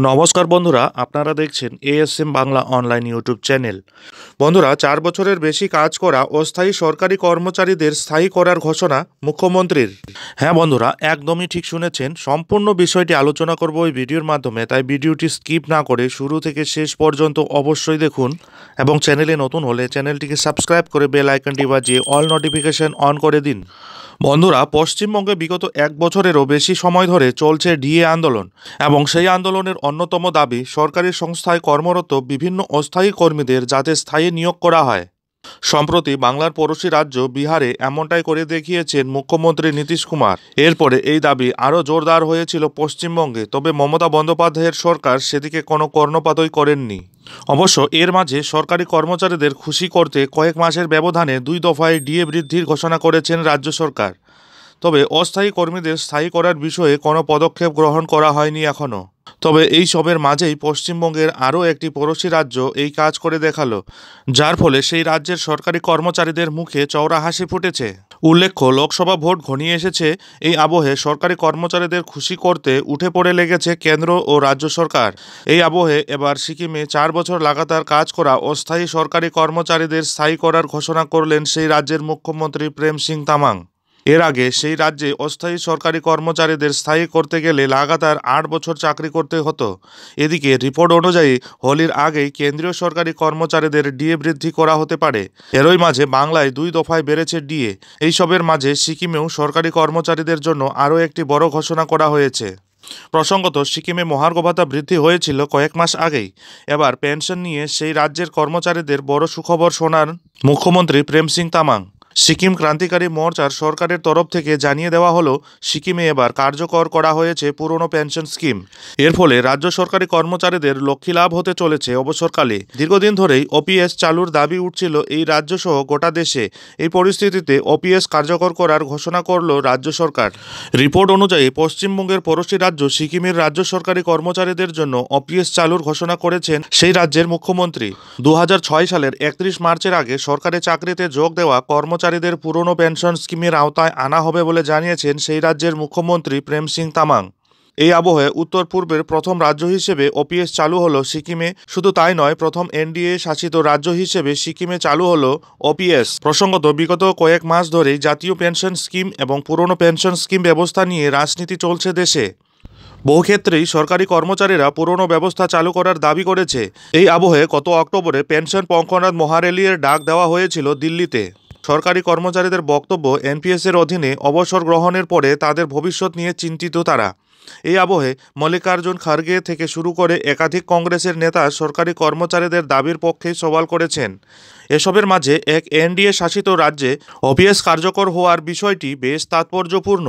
নমস্কার বন্ধুরা, আপনারা দেখছেন ASM Bangla online YouTube channel. বন্ধুরা, 4 বছরের বেশি কাজ করা অস্থায়ী সরকারি কর্মচারীদের স্থায়ী করার ঘোষণা মুখ্যমন্ত্রীর। হ্যাঁ বন্ধুরা, একদমই ঠিক শুনেছেন। সম্পূর্ণ বিষয়টি আলোচনা করব এই ভিডিওর মাধ্যমে, তাই ভিডিওটি স্কিপ না করে শুরু থেকে শেষ পর্যন্ত অবশ্যই দেখুন এবং চ্যানেলে নতুন হলে চ্যানেলটিকে সাবস্ক্রাইব করে বেল আইকনটি বাজিয়ে অল নোটিফিকেশন অন করে দিন। বন্ধুরা, পশ্চিমবঙ্গে বিগত 1 বছরেরও বেশি সময় ধরে চলছে ডিএ আন্দোলন এবং সেই আন্দোলনের অন্যতম দাবি সরকারি সংস্থায় কর্মরত বিভিন্ন অস্থায়ী কর্মীদের যাতে স্থায়ী নিয়োগ করা হয়। সম্প্রতি বাংলার পড়োশি রাজ্য বিহারে এমনটাই করে দেখিয়েছেন মুখ্যমন্ত্রী নীতীশ কুমার। এরপরে এই দাবি আরও জোরদার হয়েছিল পশ্চিমবঙ্গে, তবে মমতা বন্দ্যোপাধ্যায়ের সরকার সেদিকে কোনো কর্ণপাতই করেননি। অবশ্য এর মাঝে সরকারি কর্মচারীদের খুশি করতে কয়েক মাসের ব্যবধানে 2 দফায় ডিএ বৃদ্ধির ঘোষণা করেছেন রাজ্য সরকার। তবে অস্থায়ী কর্মীদের স্থায়ী করার বিষয়ে কোনো পদক্ষেপ গ্রহণ করা হয়নি এখনও। তবে এই সবের মাঝেই পশ্চিমবঙ্গের আরও একটি পড়োশি রাজ্য এই কাজ করে দেখালো, যার ফলে সেই রাজ্যের সরকারি কর্মচারীদের মুখে চওড়া হাসি ফুটেছে। উল্লেখ্য, লোকসভা ভোট ঘনিয়ে এসেছে। এই আবহে সরকারি কর্মচারীদের খুশি করতে উঠে পড়ে লেগেছে কেন্দ্র ও রাজ্য সরকার। এই আবহে এবার সিকিমে 4 বছর লাগাতার কাজ করা অস্থায়ী সরকারি কর্মচারীদের স্থায়ী করার ঘোষণা করলেন সেই রাজ্যের মুখ্যমন্ত্রী প্রেম সিং তামাং। এর আগে সেই রাজ্যে অস্থায়ী সরকারি কর্মচারীদের স্থায়ী করতে গেলে লাগাতার 8 বছর চাকরি করতে হতো। এদিকে রিপোর্ট অনুযায়ী হোলির আগেই কেন্দ্রীয় সরকারি কর্মচারীদের ডিএ বৃদ্ধি করা হতে পারে। এরই মাঝে বাংলায় 2 দফায় বেড়েছে ডিএ। এইসবের মাঝে সিকিমেও সরকারি কর্মচারীদের জন্য আরও একটি বড় ঘোষণা করা হয়েছে। প্রসঙ্গত, সিকিমে মহার্ঘ ভাতা বৃদ্ধি হয়েছিল কয়েক মাস আগেই। এবার পেনশন নিয়ে সেই রাজ্যের কর্মচারীদের বড় সুখবর শোনান মুখ্যমন্ত্রী প্রেম সিং তামাং। সিকিম ক্রান্তিকারী মোর্চার সরকারের তরফ থেকে জানিয়ে দেওয়া হলো, সিকিমে এবার কার্যকর করা হয়েছে পুরনো পেনশন স্কিম। এর ফলে রাজ্য সরকারি কর্মচারীদের লক্ষ্মী লাভ হতে চলেছে অবসরকালে। দীর্ঘদিন ধরেই ওপিএস চালুর দাবি উঠছিল এই রাজ্যসহ গোটা দেশে। এই পরিস্থিতিতে ওপিএস কার্যকর করার ঘোষণা করল রাজ্য সরকার। রিপোর্ট অনুযায়ী পশ্চিমবঙ্গের পড়োশি রাজ্য সিকিমের রাজ্য সরকারি কর্মচারীদের জন্য ওপিএস চালুর ঘোষণা করেছেন সেই রাজ্যের মুখ্যমন্ত্রী। 2006 সালের 31 মার্চের আগে সরকারি চাকরিতে যোগ দেওয়া কর্মচারীদের পুরনো পেনশন স্কিমের আওতায় আনা হবে বলে জানিয়েছেন সেই রাজ্যের মুখ্যমন্ত্রী প্রেম সিং তামাং। এই আবহে উত্তর পূর্বের প্রথম রাজ্য হিসেবে ওপিএস চালু হলো সিকিমে। শুধু তাই নয়, প্রথম এনডিএ শাসিত রাজ্য হিসেবে সিকিমে চালু হলো ওপিএস। প্রসঙ্গত, বিগত কয়েক মাস ধরেই জাতীয় পেনশন স্কিম এবং পুরনো পেনশন স্কিম ব্যবস্থা নিয়ে রাজনীতি চলছে দেশে। বহু ক্ষেত্রেই সরকারি কর্মচারীরা পুরনো ব্যবস্থা চালু করার দাবি করেছে। এই আবহে গত অক্টোবরে পেনশন পঙ্খনাথ মহারেলির ডাক দেওয়া হয়েছিল দিল্লিতে। সরকারি কর্মচারীদের বক্তব্য, এনপিএসের অধীনে অবসর গ্রহণের পরে তাদের ভবিষ্যৎ নিয়ে চিন্তিত তারা। এই আবহে মল্লিকার্জুন খার্গে থেকে শুরু করে একাধিক কংগ্রেসের নেতা সরকারি কর্মচারীদের দাবির পক্ষেই সওয়াল করেছেন। এসবের মাঝে এক এনডিএ শাসিত রাজ্যে ওপিএস কার্যকর হওয়ার বিষয়টি বেশ তাৎপর্যপূর্ণ।